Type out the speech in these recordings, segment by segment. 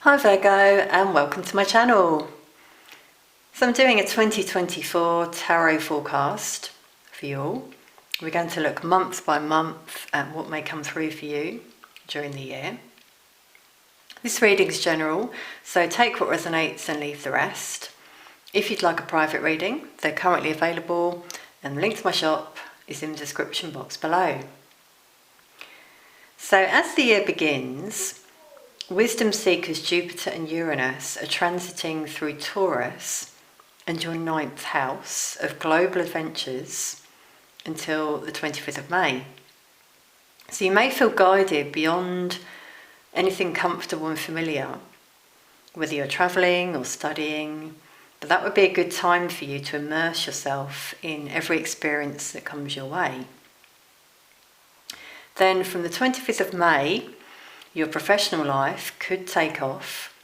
Hi Virgo, and welcome to my channel. So I'm doing a 2024 tarot forecast for you all. We're going to look month by month at what may come through for you during the year. This reading is general, so take what resonates and leave the rest. If you'd like a private reading, they're currently available, and the link to my shop is in the description box below. So as the year begins, wisdom seekers Jupiter and Uranus are transiting through Taurus and your 9th house of global adventures until the 25th of May. So you may feel guided beyond anything comfortable and familiar, whether you're travelling or studying, but that would be a good time for you to immerse yourself in every experience that comes your way. Then from the 25th of May, your professional life could take off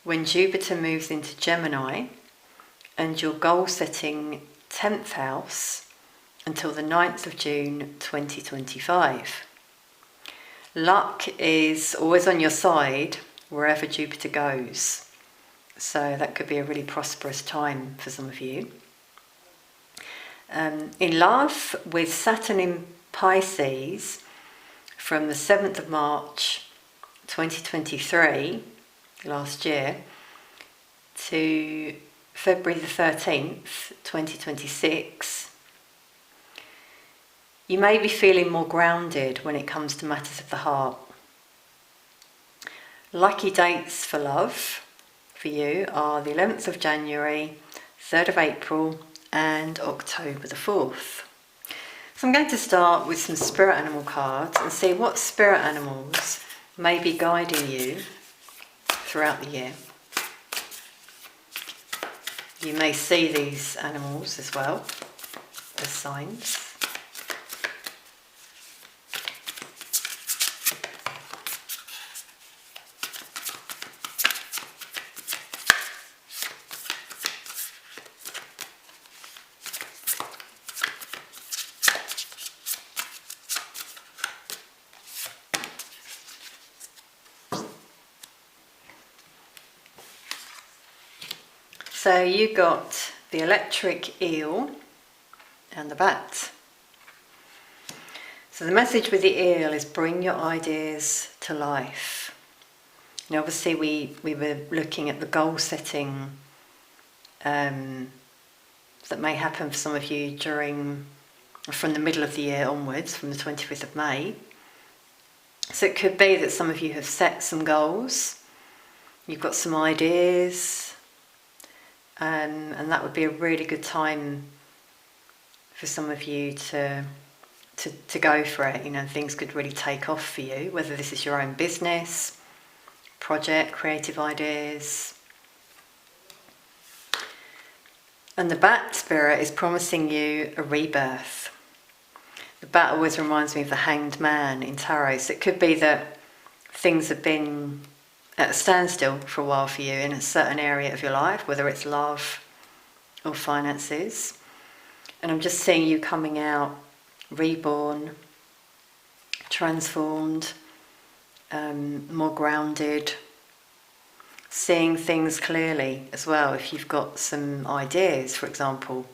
when Jupiter moves into Gemini and your goal-setting 10th house until the 9th of June 2025. Luck is always on your side wherever Jupiter goes, so that could be a really prosperous time for some of you. In love, with Saturn in Pisces from the 7th of March 2023, last year, to February the 13th, 2026, you may be feeling more grounded when it comes to matters of the heart. Lucky dates for love for you are the 11th of January, 3rd of April and October the 4th. So I'm going to start with some spirit animal cards and see what spirit animals may be guiding you throughout the year. You may see these animals as well as signs. So you got the electric eel and the bat. So the message with the eel is bring your ideas to life. Now obviously we were looking at the goal setting that may happen for some of you from the middle of the year onwards, from the 25th of May. So it could be that some of you have set some goals, you've got some ideas, and that would be a really good time for some of you to go for it. You know, things could really take off for you, whether this is your own business, project, creative ideas. And the bat spirit is promising you a rebirth. The bat always reminds me of the Hanged Man in tarot, so it could be that things have been at a standstill for a while for you in a certain area of your life, whether it's love or finances. And I'm just seeing you coming out reborn, transformed, more grounded, seeing things clearly as well. If you've got some ideas, for example,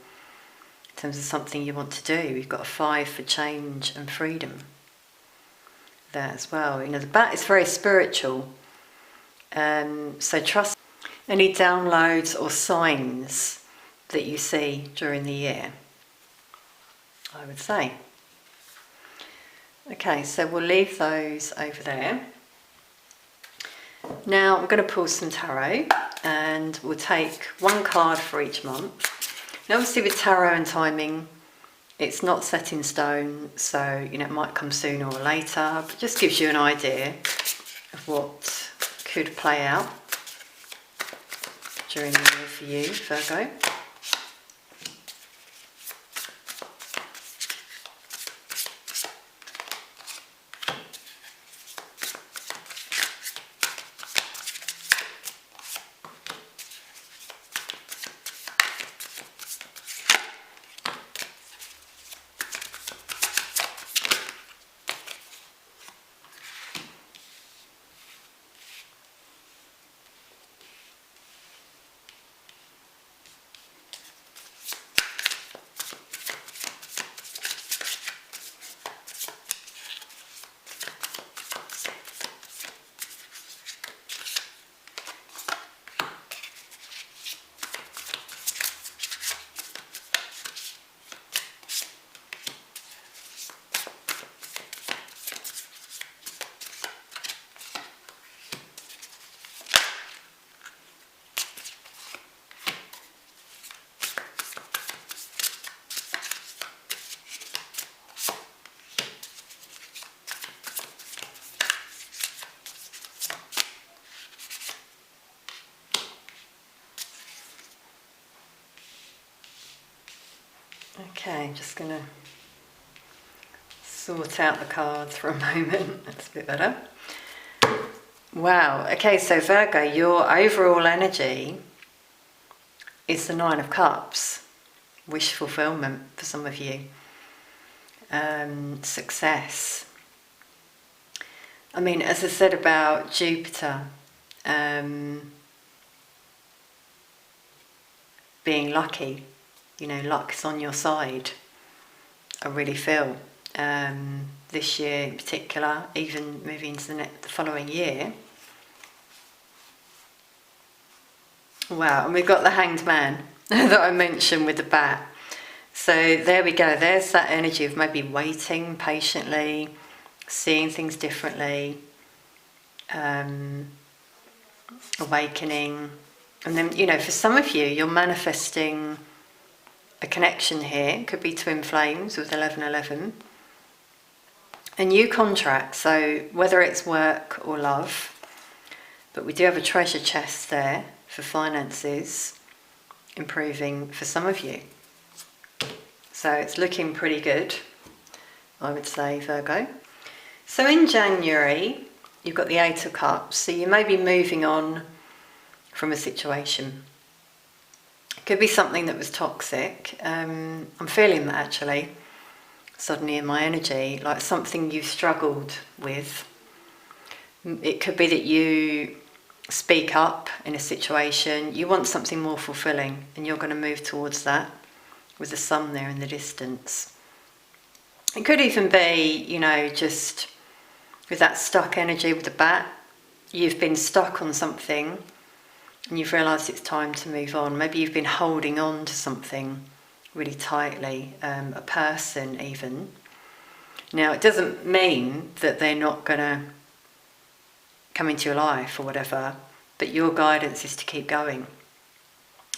in terms of something you want to do, you've got a 5 for change and freedom there as well. You know, the bat is very spiritual. So trust any downloads or signs that you see during the year, I would say. Okay, so we'll leave those over there. Now I'm going to pull some tarot and we'll take one card for each month. Now obviously with tarot and timing, it's not set in stone, so you know it might come sooner or later, but just gives you an idea of what could play out during the year for you, Virgo. Okay, just going to sort out the cards for a moment. That's a bit better. Wow. Okay, so Virgo, your overall energy is the Nine of Cups. Wish fulfillment for some of you. Success. I mean, as I said about Jupiter, being lucky, luck is on your side, I really feel. This year in particular, even moving into the following year. Wow, and we've got the Hanged Man that I mentioned with the bat. So there we go, there's that energy of maybe waiting patiently, seeing things differently, awakening. And then, for some of you, you're manifesting a connection here. It could be twin flames with 1111. A new contract, so whether it's work or love, but we do have a treasure chest there for finances, improving for some of you. So it's looking pretty good, I would say, Virgo. So in January, you've got the Eight of Cups, so you may be moving on from a situation. It could be something that was toxic. I'm feeling that actually, suddenly in my energy, like something you've struggled with. It could be that you speak up in a situation, you want something more fulfilling, and you're going to move towards that with the sun there in the distance. It could even be, just with that stuck energy with the bat, you've been stuck on something and you've realised it's time to move on. Maybe you've been holding on to something really tightly, a person even. Now, it doesn't mean that they're not going to come into your life or whatever, but your guidance is to keep going,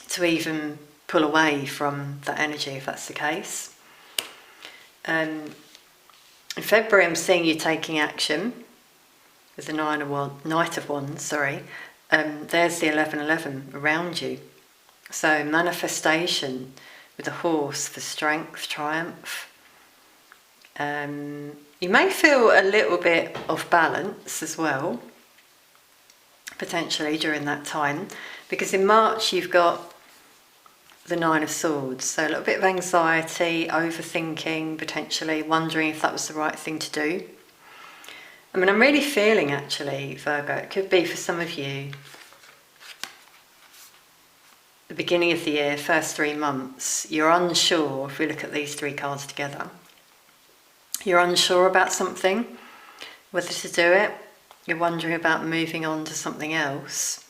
to even pull away from that energy if that's the case. In February, I'm seeing you taking action with the Knight of Wands. There's the 1111 around you. So manifestation with a horse for strength, triumph. You may feel a little bit off balance as well, potentially during that time, because in March you've got the Nine of Swords, so a little bit of anxiety, overthinking, potentially wondering if that was the right thing to do. I mean, I'm really feeling actually, Virgo, it could be for some of you, the beginning of the year, first 3 months, you're unsure, if we look at these 3 cards together, you're unsure about something, whether to do it, you're wondering about moving on to something else.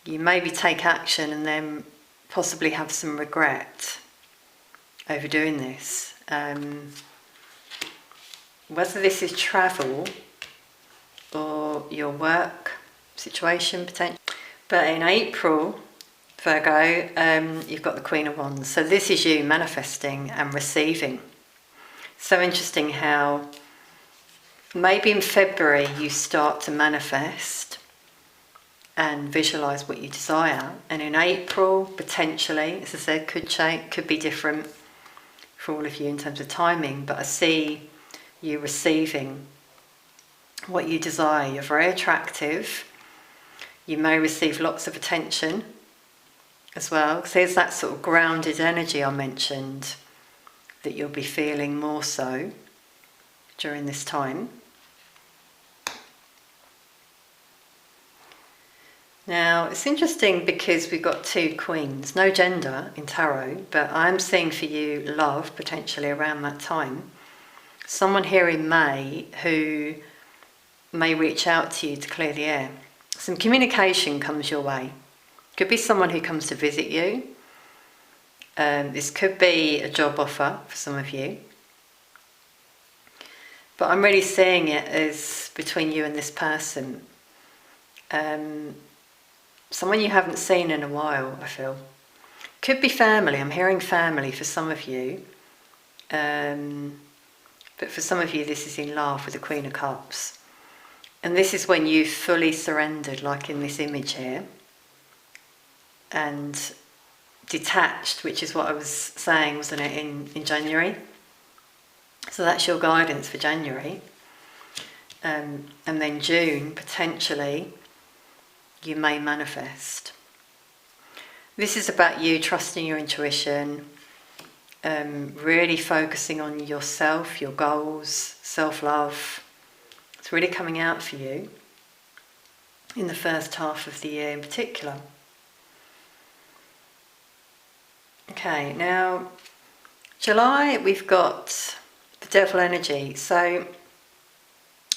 You maybe take action and then possibly have some regret over doing this. Whether this is travel or your work situation potentially. But in April, Virgo, you've got the Queen of Wands. So this is you manifesting and receiving. So interesting how maybe in February you start to manifest and visualize what you desire, and in April potentially, as I said, could be different for all of you in terms of timing, but I see you receiving what you desire. You're very attractive, you may receive lots of attention as well, because there's that sort of grounded energy I mentioned that you'll be feeling more so during this time. Now, it's interesting because we've got 2 queens, no gender in tarot, but I'm seeing for you love potentially around that time. Someone here in May who may reach out to you to clear the air. Some communication comes your way. Could be someone who comes to visit you. This could be a job offer for some of you. But I'm really seeing it as between you and this person. Someone you haven't seen in a while, I feel. Could be family. I'm hearing family for some of you. But for some of you, this is in love with the Queen of Cups. And this is when you've fully surrendered, like in this image here. And detached, which is what I was saying, wasn't it, in January? So that's your guidance for January. And then June, potentially, you may manifest. This is about you trusting your intuition, really focusing on yourself, your goals, self-love. It's really coming out for you in the first half of the year in particular. Okay, now July, we've got the devil energy. So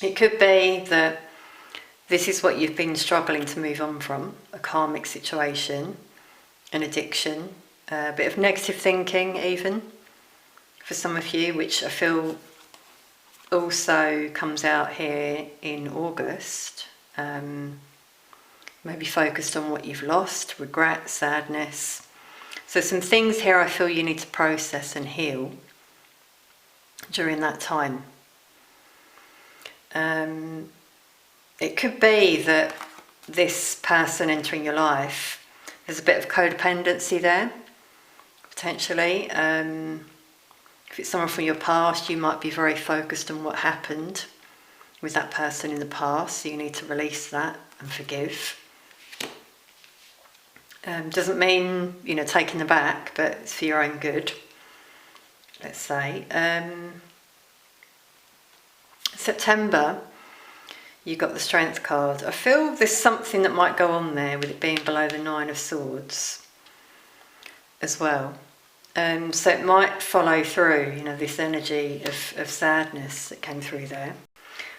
it could be that this is what you've been struggling to move on from, a karmic situation, an addiction, a bit of negative thinking even for some of you, which I feel also comes out here in August. Maybe focused on what you've lost, regret, sadness. So some things here I feel you need to process and heal during that time. It could be that this person entering your life, there's a bit of codependency there, potentially. If it's someone from your past, you might be very focused on what happened with that person in the past, so you need to release that and forgive. Doesn't mean, taking them back, but it's for your own good, let's say. September, you got the Strength card. I feel there's something that might go on there with it being below the Nine of Swords as well. So it might follow through, this energy of sadness that came through there.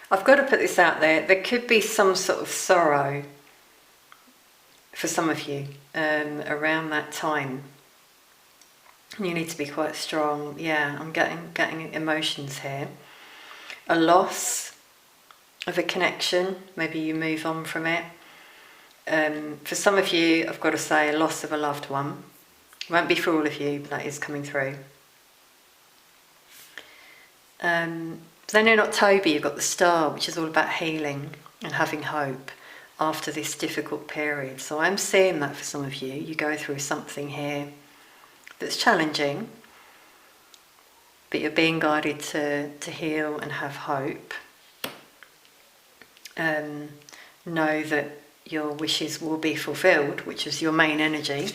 I've got to put this out there. There could be some sort of sorrow for some of you around that time. You need to be quite strong. Yeah, I'm getting emotions here. A loss of a connection. Maybe you move on from it. For some of you, I've got to say, a loss of a loved one. Won't be for all of you, but that is coming through. Then in October, you've got the Star, which is all about healing and having hope after this difficult period. So I'm seeing that for some of you. You go through something here that's challenging, but you're being guided to heal and have hope. Know that your wishes will be fulfilled, which is your main energy,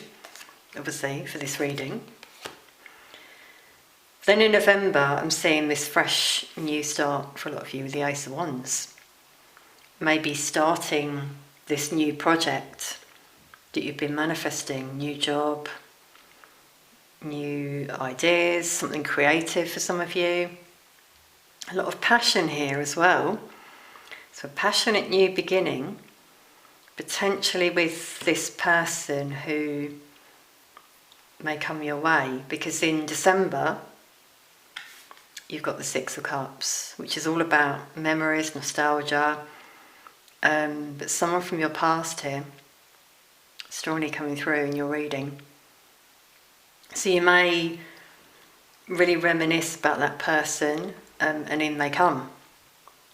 obviously, for this reading. Then in November, I'm seeing this fresh new start for a lot of you with the Ace of Wands. Maybe starting this new project that you've been manifesting, new job, new ideas, something creative for some of you. A lot of passion here as well. So a passionate new beginning, potentially with this person who may come your way, because in December you've got the Six of Cups, which is all about memories, nostalgia, but someone from your past here strongly coming through in your reading. So you may really reminisce about that person, and in they come,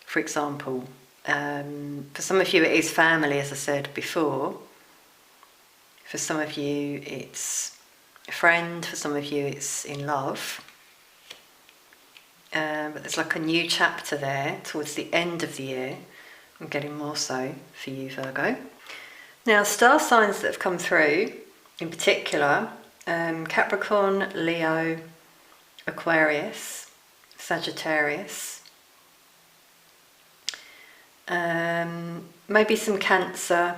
for example. For some of you it is family, as I said before. For some of you it's a friend, for some of you it's in love. But there's like a new chapter there towards the end of the year. I'm getting more so for you, Virgo. Now, star signs that have come through, in particular, Capricorn, Leo, Aquarius, Sagittarius. Maybe some Cancer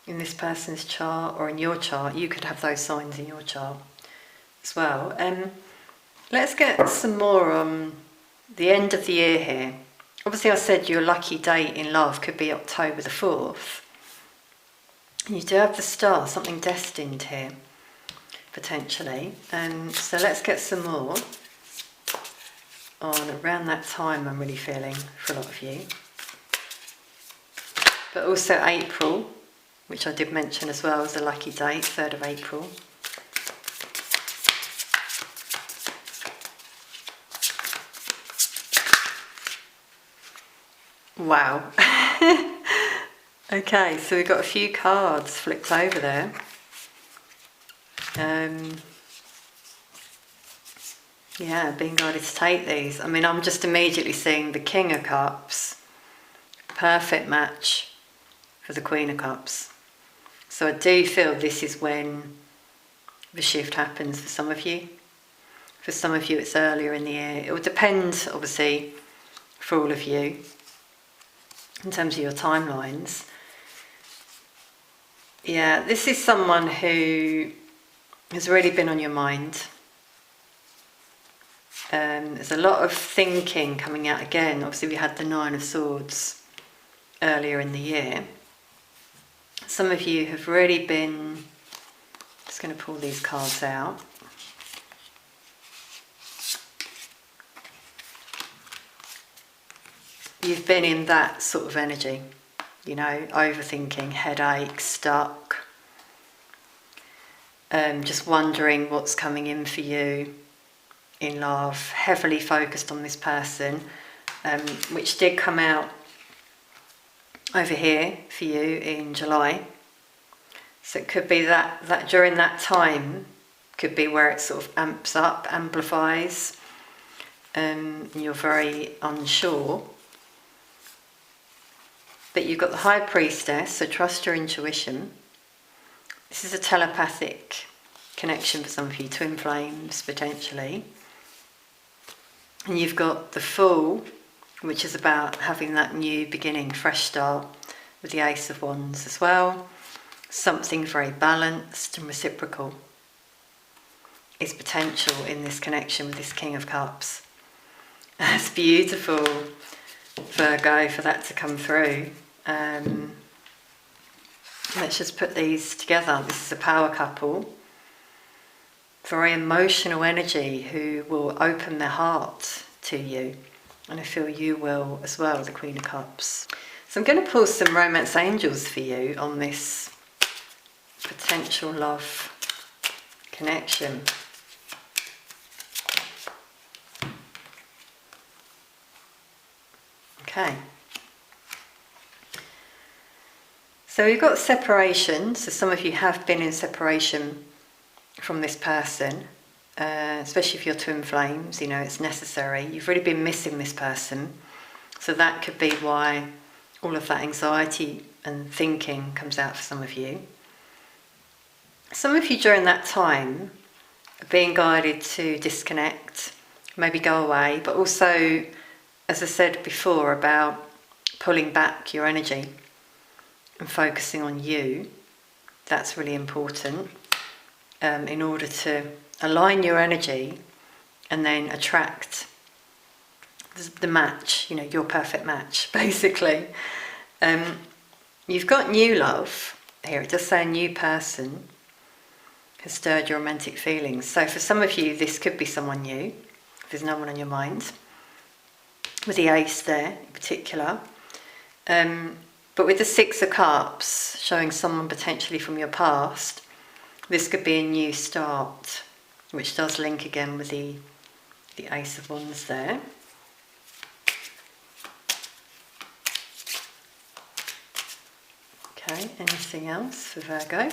in this person's chart or in your chart. You could have those signs in your chart as well. Let's get some more on the end of the year here. Obviously I said your lucky date in love could be October the 4th. And you do have the Star, something destined here, potentially. So let's get some more on around that time. I'm really feeling for a lot of you. But also April, which I did mention as well as a lucky date, 3rd of April. Wow. Okay, so we've got a few cards flipped over there. Yeah, being guided to take these. I mean, I'm just immediately seeing the King of Cups, perfect match for the Queen of Cups. So I do feel this is when the shift happens for some of you. For some of you it's earlier in the year. It will depend, obviously, for all of you, in terms of your timelines. Yeah, this is someone who has really been on your mind. There's a lot of thinking coming out again. Obviously we had the Nine of Swords earlier in the year. Some of you have really been, just going to pull these cards out. You've been in that sort of energy, you know, overthinking, headache, stuck, just wondering what's coming in for you in love, heavily focused on this person, which did come out over here for you in July. So it could be that during that time could be where it sort of amps up, amplifies, and you're very unsure. But you've got the High Priestess, so trust your intuition. This is a telepathic connection for some of you, twin flames potentially. And you've got the Fool, which is about having that new beginning, fresh start, with the Ace of Wands as well. Something very balanced and reciprocal is potential in this connection with this King of Cups. It's beautiful, Virgo, for that to come through. Let's just put these together. This is a power couple, very emotional energy, who will open their heart to you, and I feel you will as well, the Queen of Cups. So I'm going to pull some romance angels for you on this potential love connection. Okay. So we've got separation. So some of you have been in separation from this person, especially if you're twin flames, you know, it's necessary. You've really been missing this person. So that could be why all of that anxiety and thinking comes out for some of you. Some of you during that time are being guided to disconnect, maybe go away, but also, as I said before, about pulling back your energy and focusing on you. That's really important in order to align your energy and then attract the match, you know, your perfect match, basically. You've got new love here. It does say a new person has stirred your romantic feelings. So for some of you, this could be someone new, if there's no one on your mind, with the Ace there in particular. But with the Six of Cups, showing someone potentially from your past, this could be a new start, which does link again with the Ace of Wands there. Okay, anything else for Virgo?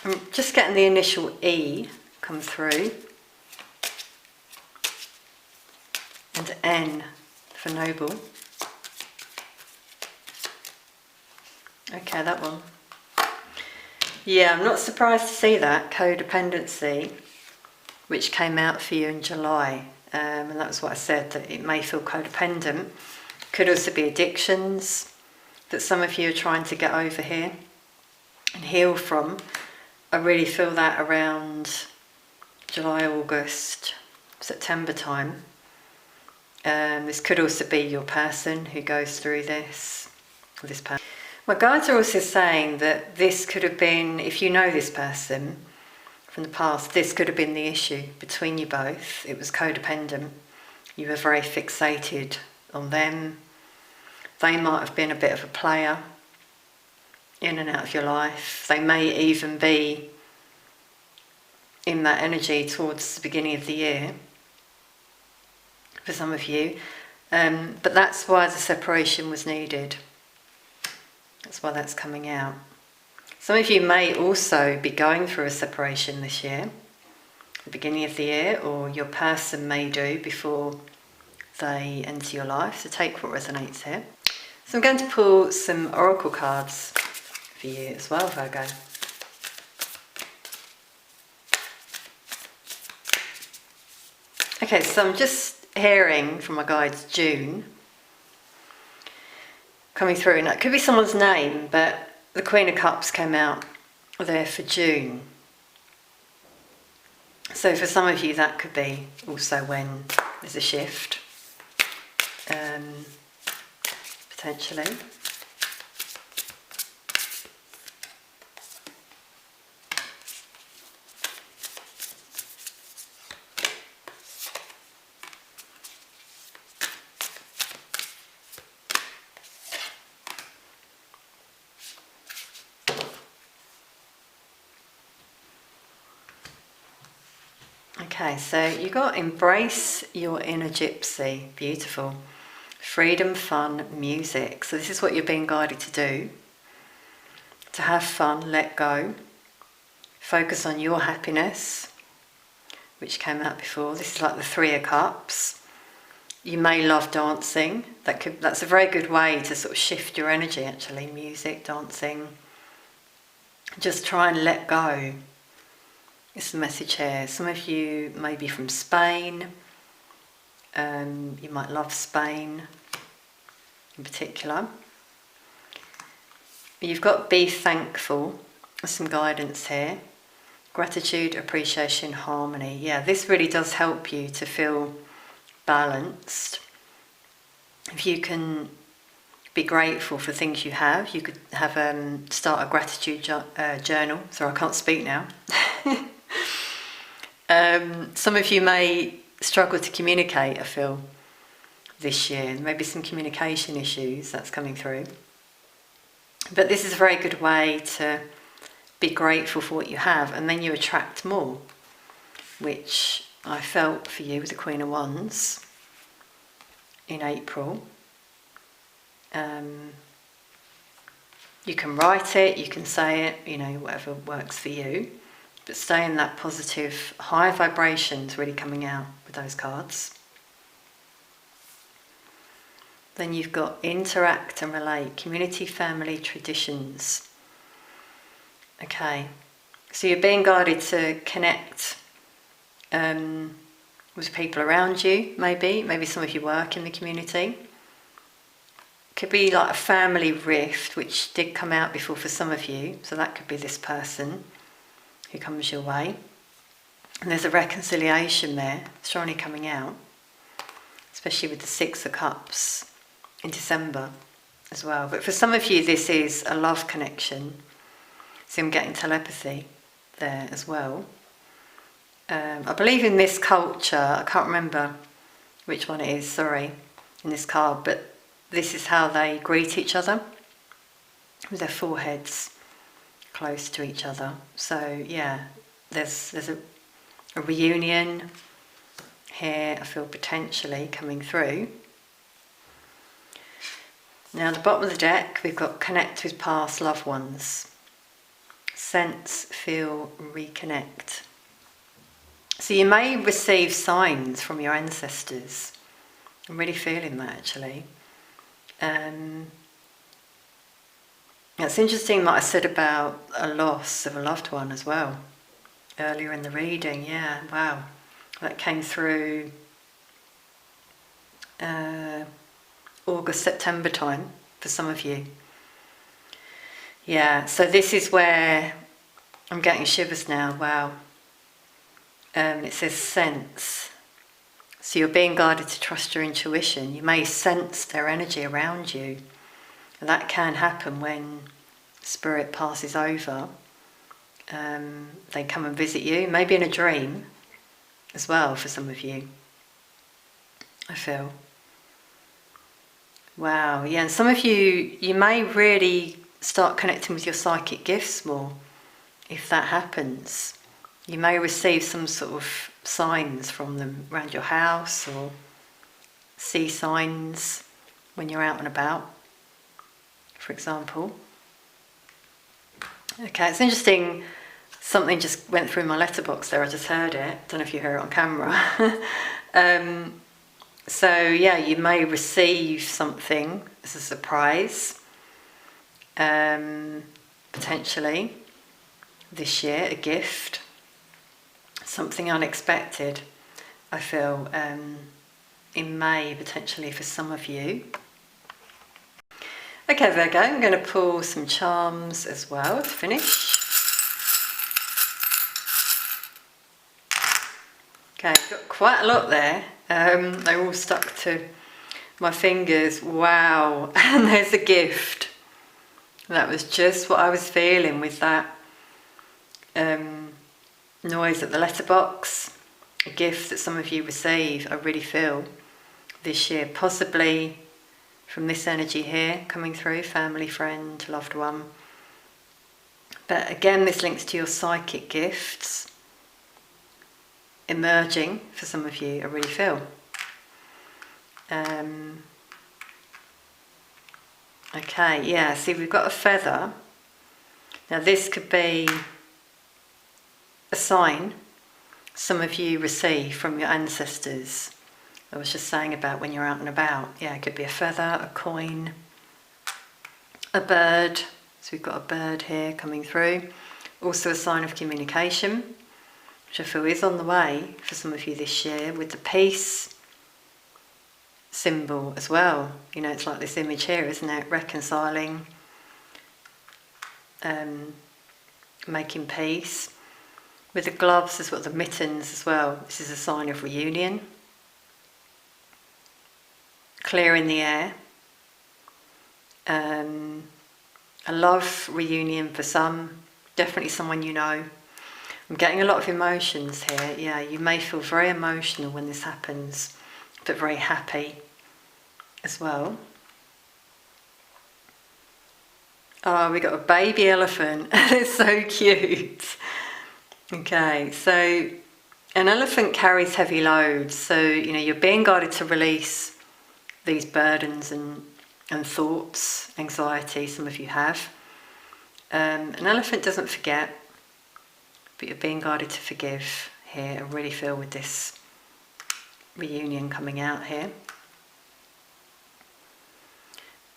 I'm just getting the initial E come through. And N for noble. Okay, that one. Yeah, I'm not surprised to see that, codependency, which came out for you in July. And that's what I said, that it may feel codependent. Could also be addictions that some of you are trying to get over here and heal from. I really feel that around July, August, September time. This could also be your person who goes through this person. My guides are also saying that this could have been, if you know this person from the past, this could have been the issue between you both. It was codependent. You were very fixated on them. They might have been a bit of a player in and out of your life. They may even be in that energy towards the beginning of the year for some of you. But that's why the separation was needed. That's why that's coming out. Some of you may also be going through a separation this year, the beginning of the year, or your person may do before they enter your life. So take what resonates here. So I'm going to pull some oracle cards for you as well, Virgo. Okay, so I'm just hearing from my guides June coming through, and that could be someone's name, but the Queen of Cups came out there for June. So for some of you that could be also when there's a shift, potentially. Okay, so you got embrace your inner gypsy. Beautiful. Freedom, fun, music. So this is what you're being guided to do. To have fun, let go. Focus on your happiness, which came out before. This is like the Three of Cups. You may love dancing. That's a very good way to sort of shift your energy, actually. Music, dancing. Just try and let go. It's the message here. Some of you may be from Spain. You might love Spain in particular. You've got be thankful. There's some guidance here. Gratitude, appreciation, harmony. Yeah, this really does help you to feel balanced. If you can be grateful for things you have, you could have start a gratitude journal. Sorry, I can't speak now. Some of you may struggle to communicate, I feel, this year. Maybe some communication issues that's coming through. But this is a very good way to be grateful for what you have, and then you attract more, which I felt for you with the Queen of Wands in April. You can write it, you can say it, whatever works for you. But stay in that positive, high vibrations really coming out with those cards. Then you've got interact and relate, community, family, traditions. Okay, so you're being guided to connect with people around you, maybe some of you work in the community. Could be like a family rift, which did come out before for some of you, so that could be this person who comes your way. And there's a reconciliation there, strongly coming out, especially with the Six of Cups in December as well. But for some of you, this is a love connection. So I'm getting telepathy there as well. I believe in this culture, I can't remember which one it is, sorry, in this card, but this is how they greet each other, with their foreheads close to each other. So yeah, there's a reunion here, I feel, potentially coming through. Now at the bottom of the deck we've got connect with past loved ones. Sense, feel, reconnect. So you may receive signs from your ancestors. I'm really feeling that, actually. It's interesting what I said about a loss of a loved one as well earlier in the reading. Yeah, wow, that came through August, September time for some of you. Yeah, so this is where I'm getting shivers now. Wow. It says sense. So you're being guided to trust your intuition. You may sense their energy around you. And that can happen when spirit passes over. They come and visit you, maybe in a dream as well for some of you, I feel. Wow, yeah, and some of you may really start connecting with your psychic gifts more if that happens. You may receive some sort of signs from them around your house, or see signs when you're out and about, for example. Okay, it's interesting. Something just went through my letterbox there. I just heard it. Don't know if you heard it on camera. So yeah, you may receive something as a surprise, potentially this year, a gift, something unexpected. I feel in May potentially for some of you. Okay, Virgo, I'm going to pull some charms as well to finish. Okay, got quite a lot there. They're all stuck to my fingers. Wow, and there's a gift. That was just what I was feeling with that noise at the letterbox. A gift that some of you receive, I really feel, this year. Possibly from this energy here coming through, family, friend, loved one. But again, this links to your psychic gifts emerging for some of you, I really feel. Okay, yeah, see, we've got a feather. Now this could be a sign some of you receive from your ancestors. I was just saying about when you're out and about. Yeah, it could be a feather, a coin, a bird. So we've got a bird here coming through. Also a sign of communication, which I feel is on the way for some of you this year, with the peace symbol as well. You know, it's like this image here, isn't it? Reconciling, making peace. With the gloves, there's got the mittens as well. This is a sign of reunion. Clearing the air. A love reunion for some, definitely someone you know. I'm getting a lot of emotions here. Yeah, you may feel very emotional when this happens, but very happy as well. Oh, we got a baby elephant. It's so cute. Okay, so an elephant carries heavy loads, so you know you're being guided to release these burdens and thoughts, anxiety some of you have. An elephant doesn't forget, but you're being guided to forgive here. I really feel with this reunion coming out here.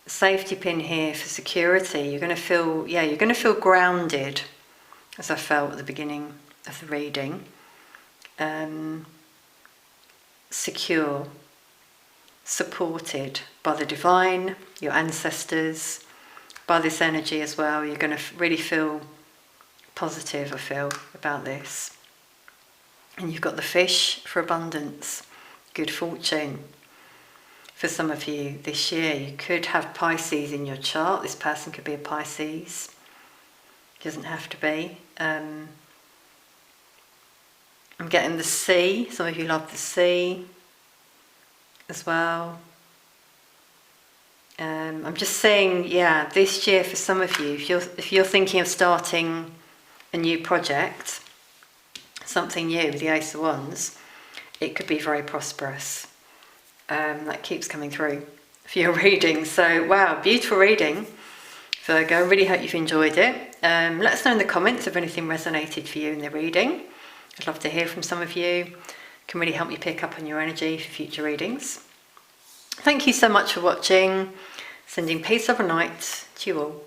Safety pin here for security. You're going to feel, yeah, you're going to feel grounded, as I felt at the beginning of the reading. Secure, supported by the divine, your ancestors, by this energy as well. You're going to really feel positive, I feel, about this. And you've got the fish for abundance, good fortune. For some of you this year, you could have Pisces in your chart. This person could be a Pisces. It doesn't have to be. I'm getting the sea. Some of you love the sea as well. I'm just saying, yeah, this year for some of you, if you're thinking of starting a new project, something new with the Ace of Wands, it could be very prosperous. That keeps coming through for your reading. So, wow, beautiful reading, Virgo. I really hope you've enjoyed it. Let us know in the comments if anything resonated for you in the reading. I'd love to hear from some of you. It can really help you pick up on your energy for future readings. Thank you so much for watching. Sending peace, love and light to you all.